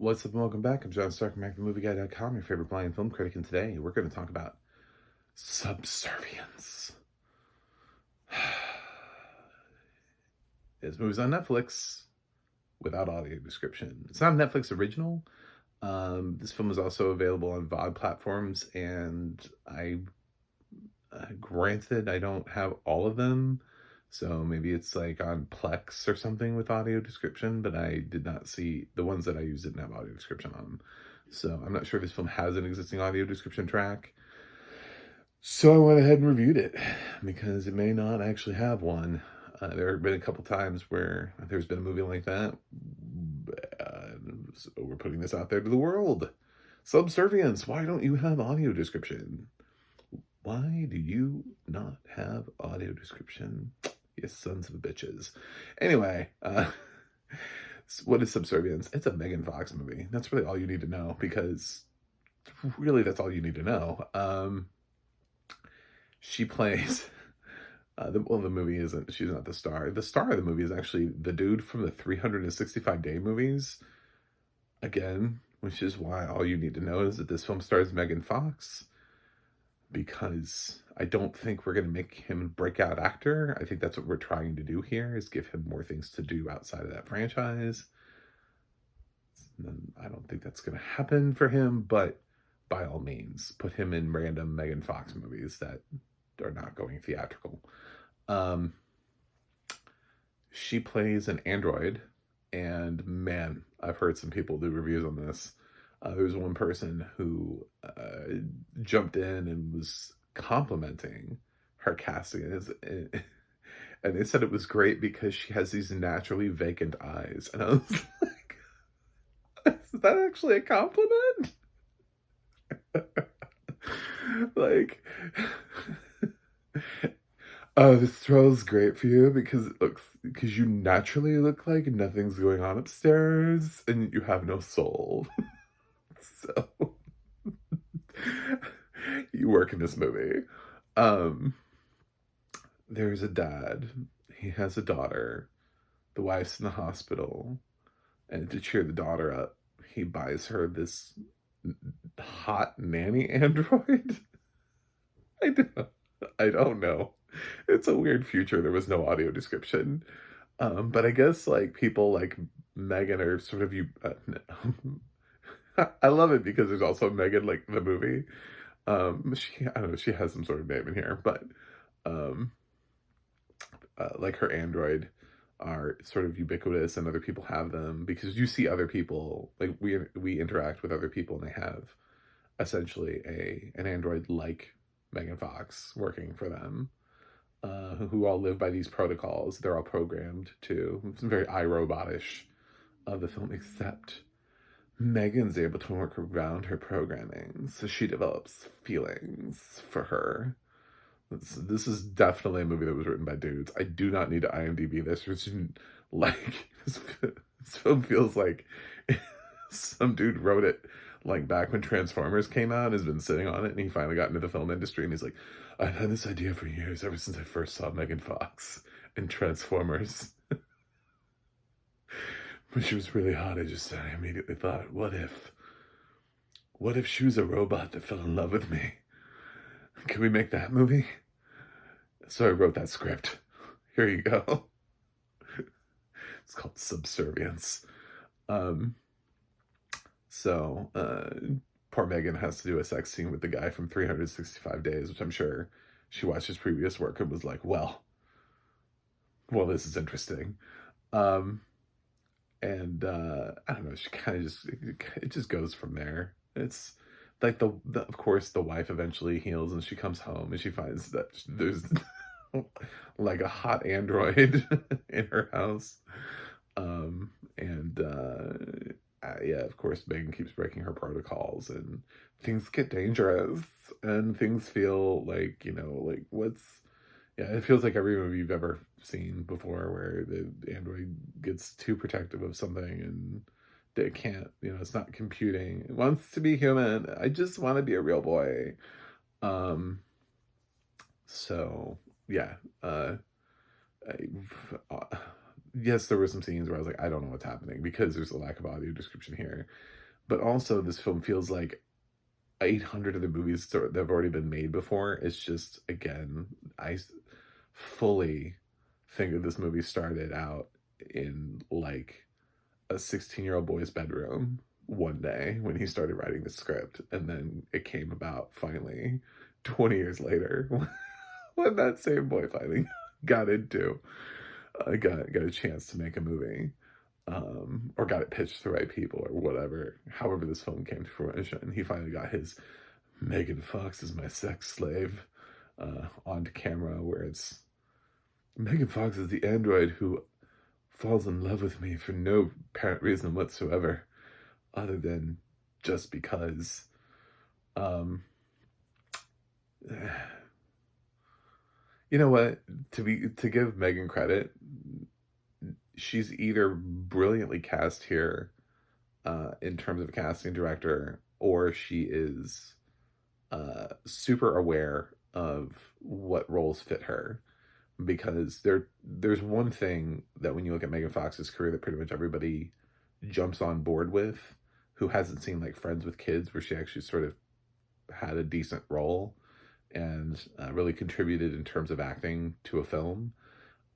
What's up and welcome back? I'm John Stark from MacTheMovieGuy.com, your favorite blind film critic, and today we're going to talk about Subservience. This movie's on Netflix without audio description. It's not a Netflix original. This film is also available on VOD platforms, and granted, I don't have all of them, so maybe it's like on Plex or something with audio description, but I did not see the ones that I used didn't have audio description on them. So I'm not sure if this film has an existing audio description track. So I went ahead and reviewed it because it may not actually have one. There have been a couple times where there's been a movie like that. So we're putting this out there to the world. Subservience, why don't you have audio description? Why do you not have audio description? You sons of bitches. Anyway, what is Subservience? It's a Megan Fox movie. That's really all you need to know, because really that's all you need to know. She plays... the movie isn't, she's not the star. The star of the movie is actually the dude from the 365-day movies. Again, which is why all you need to know is that this film stars Megan Fox, because I don't think we're going to make him a breakout actor. I think that's what we're trying to do here, is give him more things to do outside of that franchise. And I don't think that's going to happen for him, but by all means, put him in random Megan Fox movies that are not going theatrical. She plays an android, and man, I've heard some people do reviews on this. There was one person who jumped in and was complimenting her casting, and they said it was great because she has these naturally vacant eyes. And I was like, is that actually a compliment? Like, oh, this thrill's great for you because you naturally look like nothing's going on upstairs and you have no soul. So you work in this movie. There's a dad. He has a daughter. The wife's in the hospital. And to cheer the daughter up, he buys her this hot nanny android. I don't know. It's a weird future. There was no audio description. But I guess like people like Megan are sort of I love it because there's also Megan, like the movie. I don't know, she has some sort of name in here, but um, like her android are sort of ubiquitous, and other people have them because you see other people, like we interact with other people, and they have essentially an android like Megan Fox working for them, who all live by these protocols. They're all programmed to. It's very iRobot-ish of the film, except Megan's able to work around her programming, so she develops feelings for her. This is definitely a movie that was written by dudes. I do not need to IMDb this. Like, this film feels like some dude wrote it like back when Transformers came out, has been sitting on it, and he finally got into the film industry, and he's like, I've had this idea for years, ever since I first saw Megan Fox in Transformers. When she was really hot, I immediately thought, what if she was a robot that fell in love with me? Can we make that movie? So I wrote that script. Here you go. It's called Subservience. Poor Megan has to do a sex scene with the guy from 365 Days, which I'm sure she watched his previous work and was like, well, this is interesting. I don't know, she kind of it just goes from there. It's like of course the wife eventually heals, and she comes home and she finds that there's like a hot android in her house. Yeah, of course Megan keeps breaking her protocols, and things get dangerous, and things feel like, like yeah, it feels like every movie you've ever seen before where the android gets too protective of something and it can't, it's not computing. It wants to be human. I just want to be a real boy. So yeah, yes, there were some scenes where I was like, I don't know what's happening because there's a lack of audio description here. But also, this film feels like 800 of the movies that have already been made before. It's just, again, fully think that this movie started out in like a 16-year-old boy's bedroom one day when he started writing the script. And then it came about finally 20 years later when that same boy finally got into, got a chance to make a movie. Or got it pitched to the right people or whatever. However, this film came to fruition, he finally got his Megan Fox is my sex slave onto camera, where it's Megan Fox is the android who falls in love with me for no apparent reason whatsoever, other than just because. Um, you know what? To give Megan credit, she's either brilliantly cast here in terms of a casting director, or she is super aware of what roles fit her. Because there's one thing that when you look at Megan Fox's career that pretty much everybody jumps on board with, who hasn't seen like Friends with Kids, where she actually sort of had a decent role and really contributed in terms of acting to a film.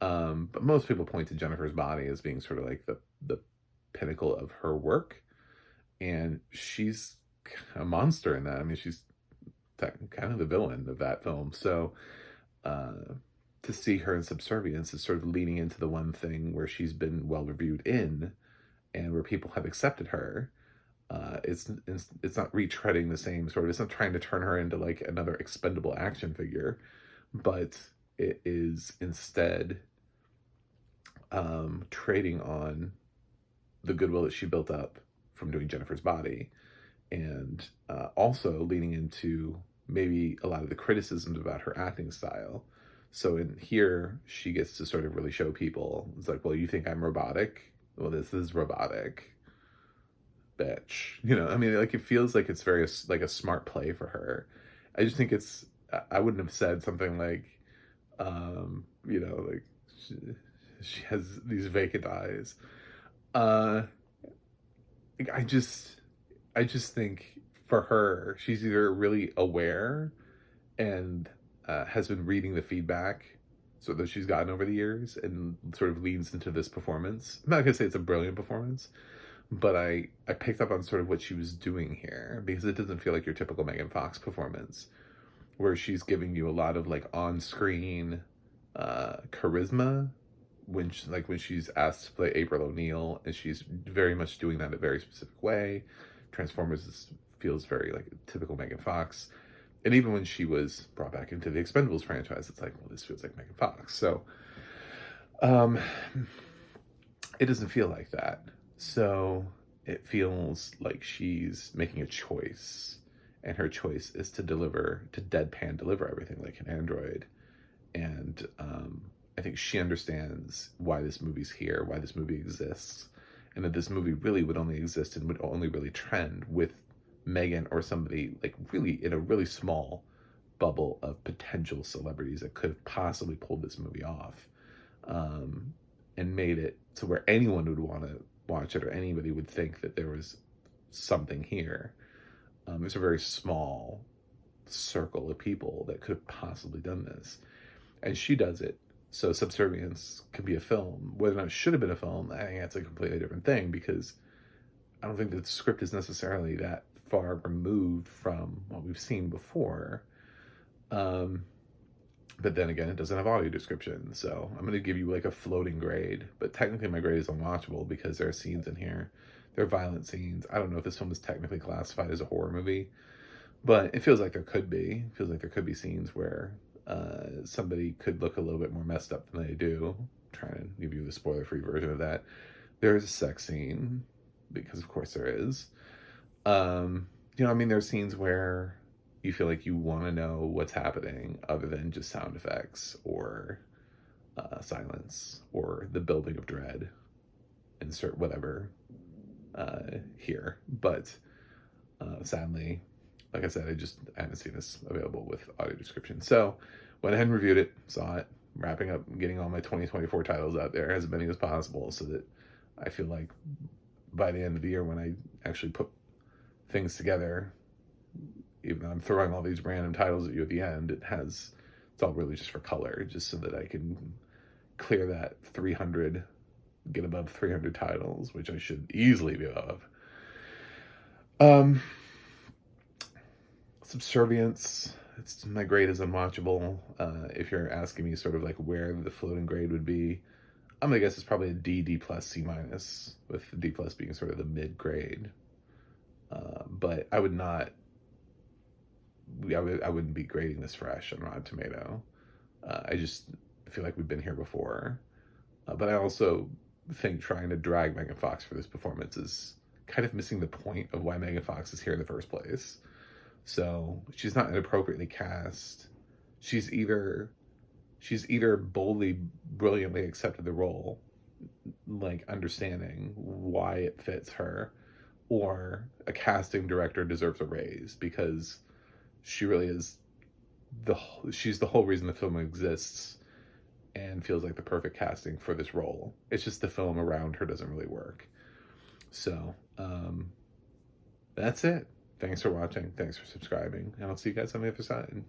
But most people point to Jennifer's Body as being sort of like the pinnacle of her work, and she's a monster in that. I mean, she's kind of the villain of that film. So to see her in Subservience is sort of leaning into the one thing where she's been well reviewed in, and where people have accepted her. It's not retreading the same sort of. It's not trying to turn her into like another expendable action figure, but it is instead trading on the goodwill that she built up from doing Jennifer's Body, and also leaning into maybe a lot of the criticisms about her acting style. So in here, she gets to sort of really show people, it's like, well, you think I'm robotic? Well, this is robotic, bitch. You know, I mean, like, it feels like it's very, like, a smart play for her. I just think I wouldn't have said something like, you know, like, she has these vacant eyes. Uh, I just think for her, she's either really aware and has been reading the feedback so that she's gotten over the years and sort of leans into this performance. I'm not gonna say it's a brilliant performance, but I picked up on sort of what she was doing here, because it doesn't feel like your typical Megan Fox performance, where she's giving you a lot of like on-screen charisma when she's asked to play April O'Neil, and she's very much doing that in a very specific way. Transformers feels very like typical Megan Fox. And even when she was brought back into the Expendables franchise, it's like, well, this feels like Megan Fox. So it doesn't feel like that. So it feels like she's making a choice, and her choice is to deadpan deliver everything like an android. And I think she understands why this movie's here, why this movie exists, and that this movie really would only exist and would only really trend with Megan or somebody like really in a really small bubble of potential celebrities that could have possibly pulled this movie off, and made it to where anyone would want to watch it, or anybody would think that there was something here. It's a very small circle of people that could have possibly done this, and she does it. So Subservience can be a film. Whether or not it should have been a film, I think that's a completely different thing, because I don't think that the script is necessarily that far removed from what we've seen before. But then again, it doesn't have audio description, so I'm going to give you like a floating grade. But technically my grade is unwatchable, because there are scenes in here. There are violent scenes. I don't know if this film is technically classified as a horror movie, but it feels like there could be. It feels like there could be scenes where somebody could look a little bit more messed up than they do. I'm trying to give you the spoiler-free version of that. There is a sex scene, because of course there is. You know, I mean, there's scenes where you feel like you want to know what's happening other than just sound effects or silence or the building of dread. Insert whatever here. But sadly, like I said, I haven't seen this available with audio description. So went ahead and reviewed it, saw it, wrapping up, getting all my 2024 titles out there, as many as possible, so that I feel like by the end of the year, when I actually put things together, even though I'm throwing all these random titles at you at the end, it's all really just for color, just so that I can clear that 300, get above 300 titles, which I should easily be above. Subservience, it's my grade is unwatchable. If you're asking me sort of like where the floating grade would be, I'm gonna guess it's probably a D plus, C minus, with D plus being sort of the mid grade. But I wouldn't be grading this fresh on Rotten Tomato. I just feel like we've been here before. But I also think trying to drag Megan Fox for this performance is kind of missing the point of why Megan Fox is here in the first place. So she's not inappropriately cast. She's either boldly, brilliantly accepted the role, like understanding why it fits her, or a casting director deserves a raise, because she really is she's the whole reason the film exists, and feels like the perfect casting for this role. It's just the film around her doesn't really work. So that's it. Thanks for watching. Thanks for subscribing. And I'll see you guys on the other side.